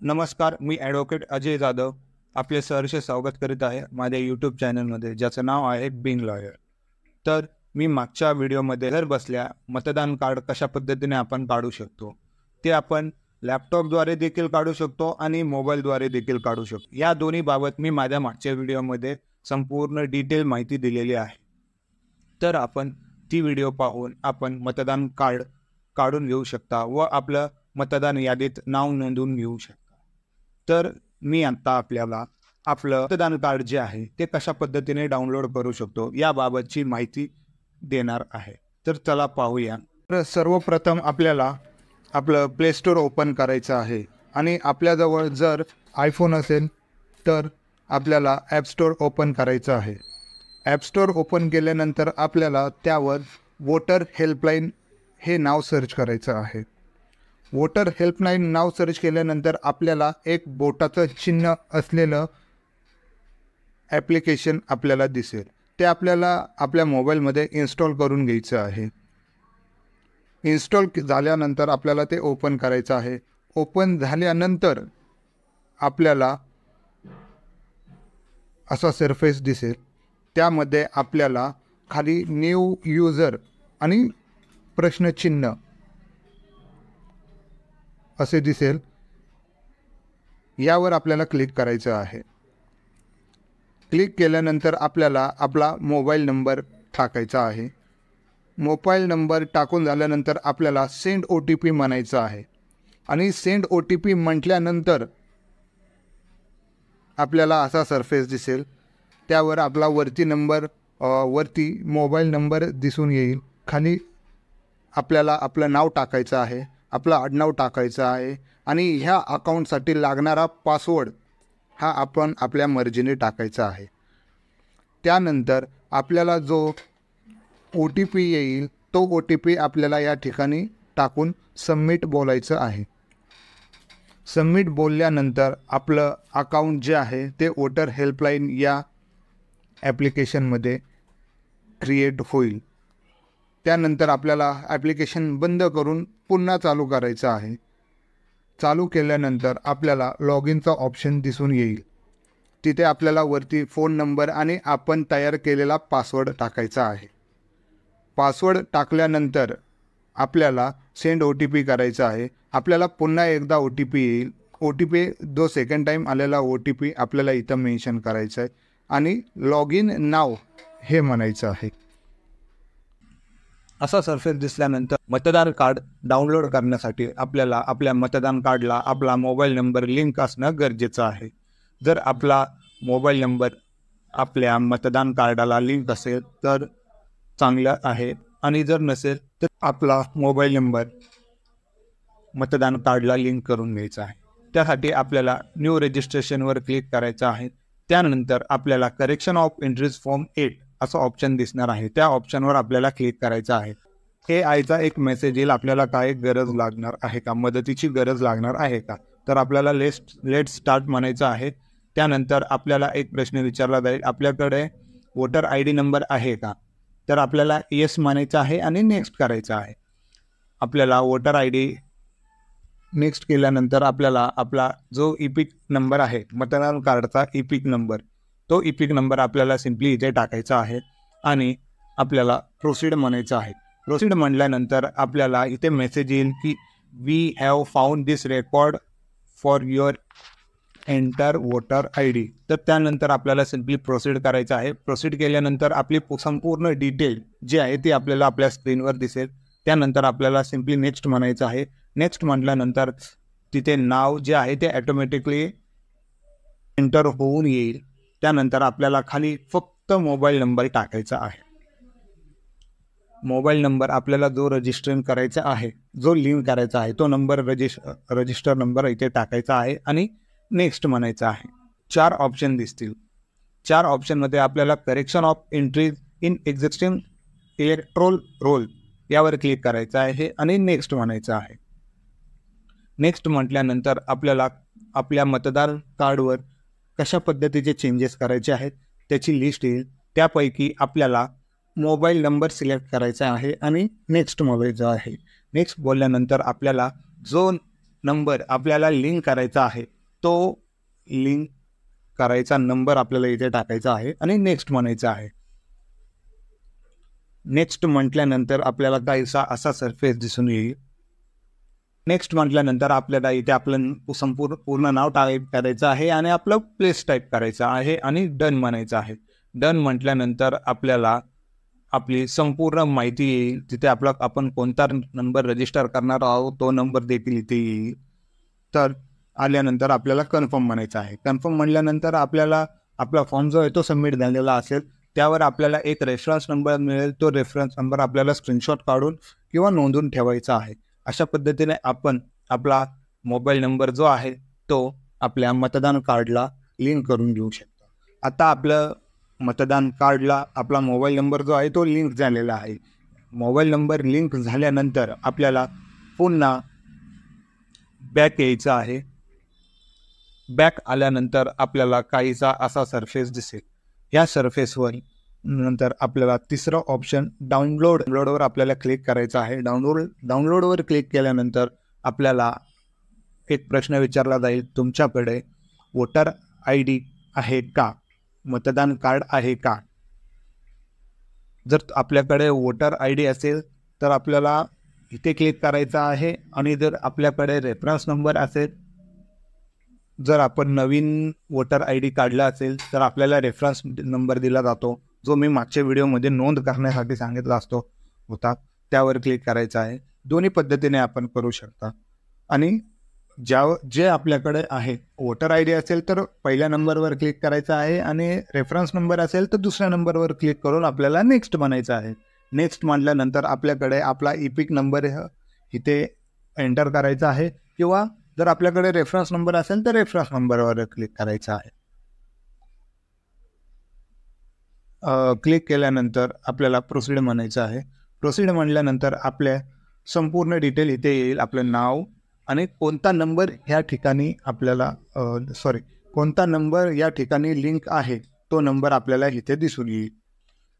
नमस्कार, मी ॲडव्होकेट अजय जाधव आपले सहर्ष स्वागत करीत आहे माझ्या यूट्यूब चॅनलमध्ये, ज्याचं नाव आहे बिंग लॉयर. तर मी मागच्या व्हिडिओमध्ये घर बसल्या मतदान कार्ड कशा पद्धतीने आपण काढू शकतो ते आपण लॅपटॉपद्वारे देखील काढू शकतो आणि मोबाईलद्वारे देखील काढू शकतो. या दोन्ही बाबत मी माझ्या मागच्या व्हिडिओमध्ये संपूर्ण डिटेल माहिती दिलेली आहे. तर आपण ती व्हिडिओ पाहून आपण मतदान कार्ड काढून घेऊ शकता व आपलं मतदान यादीत नाव नोंदवून घेऊ शकता. तर मी आता आपल्याला आपलं मतदान कार्ड जे आहे ते कशा पद्धतीने डाउनलोड करू शकतो याबाबतची माहिती देणार आहे. तर चला पाहूया. तर सर्वप्रथम आपल्याला आपलं प्ले स्टोअर ओपन करायचं आहे आणि आपल्याजवळ जर आयफोन असेल तर आपल्याला ॲप स्टोअर ओपन करायचं आहे. ॲप स्टोअर ओपन केल्यानंतर आपल्याला त्यावर वोटर हेल्पलाईन हे नाव सर्च करायचं आहे. वोटर हेल्पलाईन नाव सर्च केल्यानंतर आपल्याला एक बोटाचं चिन्ह असलेलं ॲप्लिकेशन आपल्याला दिसेल. ते आपल्याला आपल्या मोबाईलमध्ये इन्स्टॉल करून घ्यायचं आहे. इन्स्टॉल झाल्यानंतर आपल्याला ते ओपन करायचं आहे. ओपन झाल्यानंतर आपल्याला असा सरफेस दिसेल. त्यामध्ये आपल्याला खाली न्यू यूजर आणि प्रश्नचिन्ह असे दिसेल. यावर आपल्याला क्लिक करायचं आहे. क्लिक केल्यानंतर आपल्याला आपला मोबाईल नंबर टाकायचा आहे. मोबाईल नंबर टाकून झाल्यानंतर आपल्याला सेंड OTP म्हणायचं आहे आणि सेंड OTP म्हटल्यानंतर आपल्याला असा सरफेस दिसेल. त्यावर आपला वरती मोबाईल नंबर दिसून येईल. खाली आपल्याला आपलं नाव टाकायचं आहे, आपलं आडनाव टाकायचं आहे आणि ह्या अकाउंटसाठी लागणारा पासवर्ड हा आपण आपल्या मर्जीने टाकायचा आहे. त्यानंतर आपल्याला जो OTP येईल तो OTP आपल्याला या ठिकाणी टाकून सबमिट बोलायचं आहे. सबमिट बोलल्यानंतर आपलं अकाउंट जे आहे ते वोटर हेल्पलाईन या ॲप्लिकेशनमध्ये क्रिएट होईल. त्यानंतर आपल्याला ॲप्लिकेशन बंद करून पुन्हा चालू करायचं आहे. चालू केल्यानंतर आपल्याला लॉग इनचा ऑप्शन दिसून येईल. तिथे आपल्याला वरती फोन नंबर आणि आपण तयार केलेला पासवर्ड टाकायचा आहे. पासवर्ड टाकल्यानंतर आपल्याला सेंड OTP करायचा आहे. आपल्याला पुन्हा एकदा OTP येईल. OTP जो सेकंड टाईम आलेला OTP आपल्याला इथं मेन्शन करायचं आहे आणि लॉग इन नाव हे म्हणायचं आहे. असा सरफेस दिसल्यानंतर मतदार कार्ड डाउनलोड करण्यासाठी आपल्याला आपल्या मतदान कार्डला आपला मोबाईल नंबर लिंक असणं गरजेचं आहे. जर आपला मोबाईल नंबर आपल्या मतदान कार्डाला लिंक असेल तर चांगलं आहे आणि जर नसेल तर आपला मोबाईल नंबर मतदान कार्डला लिंक करून घ्यायचा आहे. त्यासाठी आपल्याला न्यू रजिस्ट्रेशनवर क्लिक करायचं आहे. त्यानंतर आपल्याला करेक्शन ऑफ एंट्रीज फॉर्म 8 असं ऑप्शन दिसणार आहे. त्या ऑप्शनवर आपल्याला क्लिक करायचं आहे. AIचा एक मेसेज येईल, आपल्याला काय गरज लागणार आहे का, मदतीची गरज लागणार आहे का. तर आपल्याला लेट स्टार्ट म्हणायचं आहे. त्यानंतर आपल्याला एक प्रश्न विचारला जाईल, आपल्याकडे वोटर ID नंबर आहे का. तर आपल्याला येस म्हणायचं आहे आणि नेक्स्ट करायचं आहे. आपल्याला वोटर ID नेक्स्ट केल्यानंतर आपल्याला आपला जो EPIC नंबर आहे मतदान कार्डचा EPIC नंबर, तो EPIC नंबर आपल्याला सिम्पली इथे टाकायचा आहे आणि आपल्याला प्रोसीड म्हणायचं आहे. प्रोसीड म्हटल्यानंतर आपल्याला इथे मेसेज येईल की we have found this record for your enter voter ID. तर त्यानंतर आपल्याला सिम्पली प्रोसीड करायचं आहे. प्रोसीड केल्यानंतर आपली संपूर्ण डिटेल जी आहे ती आपल्याला आपल्या स्क्रीनवर दिसेल. त्यानंतर आपल्याला सिम्पली नेक्स्ट म्हणायचं आहे. नेक्स्ट म्हटल्यानंतर तिथे नाव जे आहे ते ॲटोमॅटिकली एंटर होऊन येईल. त्यानंतर आपल्याला खाली फक्त मोबाईल नंबर टाकायचा आहे. मोबाईल नंबर आपल्याला जो रजिस्टर करायचा आहे, जो लिंक करायचा आहे, तो नंबर रजिस्टर नंबर इथे टाकायचा आहे आणि नेक्स्ट म्हणायचं आहे. 4 ऑप्शन दिसतील. 4 ऑप्शनमध्ये आपल्याला correction of entries in existing electoral roll यावर क्लिक करायचं आहे आणि नेक्स्ट म्हणायचं आहे. नेक्स्ट म्हटल्यानंतर आपल्याला आपल्या मतदार कार्डवर कशा पद्धतीचे चेंजेस करायचे आहेत त्याची लिस्ट येईल. त्यापैकी आपल्याला मोबाईल नंबर सिलेक्ट करायचा आहे आणि नेक्स्ट बोलायचं आहे. नेक्स्ट बोलल्यानंतर आपल्याला जो नंबर आपल्याला लिंक करायचा आहे तो लिंक करायचा नंबर आपल्याला इथे टाकायचा आहे आणि नेक्स्ट म्हणायचं आहे. नेक्स्ट म्हटल्यानंतर आपल्याला काहीसा असा सरफेस दिसून येईल. नेक्स्ट म्हटल्यानंतर आपल्याला इथे आपलं पूर्ण नाव टाईप करायचं आहे आणि आपलं प्लेस टाईप करायचं आहे आणि डन म्हणायचं आहे. डन म्हटल्यानंतर आपल्याला आपली संपूर्ण माहिती येईल. तिथे आपण कोणता नंबर रजिस्टर करणार आहोत तो नंबर देखील इथे येईल. तर आल्यानंतर आपल्याला कन्फर्म म्हणायचं आहे. कन्फर्म म्हटल्यानंतर आपल्याला आपला फॉर्म जो आहे तो सबमिट झालेला असेल, त्यावर आपल्याला एक रेफरन्स नंबर मिळेल. तो रेफरन्स नंबर आपल्याला स्क्रीनशॉट काढून किंवा नोंदवून ठेवायचा आहे. अशा पद्धतीने आपण आपला मोबाईल नंबर जो आहे तो आपल्या मतदान कार्डला लिंक करून घेऊ शकतो. आता आपलं मतदान कार्डला आपला मोबाईल नंबर जो आहे तो लिंक झालेला आहे. मोबाईल नंबर लिंक झाल्यानंतर आपल्याला पुन्हा बॅक यायचं आहे. बॅक आल्यानंतर आपल्याला काहीसा असा सरफेस दिसेल. या सरफेसवर नंतर आपल्याला तिसरं ऑप्शन डाउनलोडवर आपल्याला क्लिक करायचं आहे. डाउनलोडवर क्लिक केल्यानंतर आपल्याला एक प्रश्न विचारला जाईल, तुमच्याकडे वोटर ID आहे का, मतदान कार्ड आहे का. जर आपल्याकडे वोटर ID असेल तर आपल्याला इथे क्लिक करायचं आहे आणि जर आपल्याकडे रेफरन्स नंबर असेल, जर आपण नवीन वोटर ID काढला असेल तर आपल्याला रेफरन्स नंबर दिला जातो, जो मी मागच्या व्हिडिओमध्ये नोंद करण्यासाठी सांगितला होता, त्यावर क्लिक करायचं आहे. दोन्ही पद्धतीने आपण करू शकता. आणि जे आपल्याकडे आहे वोटर ID असेल तर पहिल्या नंबरवर क्लिक करायचं आहे आणि रेफरन्स नंबर असेल तर दुसऱ्या नंबरवर क्लिक करून आपल्याला नेक्स्ट म्हणायचं आहे. नेक्स्ट म्हटल्यानंतर आपल्याकडे आपला इपिक नंबर इथे एंटर करायचा आहे किंवा जर आपल्याकडे रेफरन्स नंबर असेल तर रेफरन्स नंबरवर क्लिक करायचं आहे. क्लिक केल्यानंतर आपल्याला प्रोसीड म्हणायचं आहे. प्रोसीड म्हटल्यानंतर आपल्या संपूर्ण डिटेल इथे येईल. आपलं नाव आणि कोणता नंबर ह्या ठिकाणी आपल्याला कोणता नंबर या ठिकाणी लिंक आहे तो नंबर आपल्याला इथे दिसून येईल.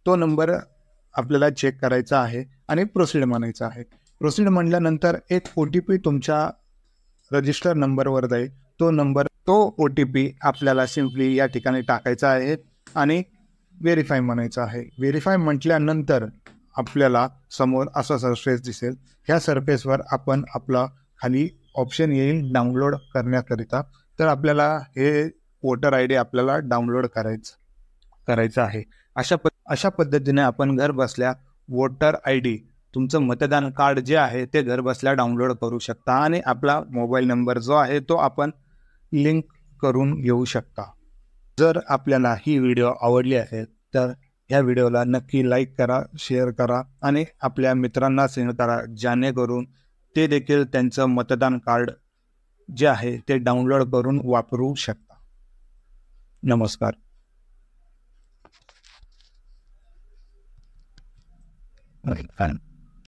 तो नंबर आपल्याला चेक करायचा आहे आणि प्रोसीड म्हणायचं आहे. प्रोसीड म्हटल्यानंतर एक OTP तुमच्या रजिस्टर नंबरवर जाईल. तो OTP आपल्याला सिम्पली या ठिकाणी टाकायचा आहे आणि व्हेरीफाय म्हणायचं आहे. व्हेरीफाय म्हटल्यानंतर आपल्याला समोर असा सरफेस दिसेल. ह्या सरफेसवर आपण आपला खाली ऑप्शन येईल डाउनलोड करण्याकरिता. तर आपल्याला हे वोटर ID आपल्याला डाउनलोड करायचं आहे. अशा पद्धतीने आपण घर बसल्या वोटर ID तुमचं मतदान कार्ड जे आहे ते घर बसल्या डाउनलोड करू शकता आणि आपला मोबाईल नंबर जो आहे तो आपण लिंक करून घेऊ शकता. जर आपल्याला ही व्हिडिओ आवडली असेल तर ह्या व्हिडिओला नक्की लाईक करा, शेअर करा आणि आपल्या मित्रांना शेअर करा, जेणेकरून ते देखील त्यांचं मतदान कार्ड जे आहे ते डाउनलोड करून वापरू शकता. नमस्कार. Okay, fine.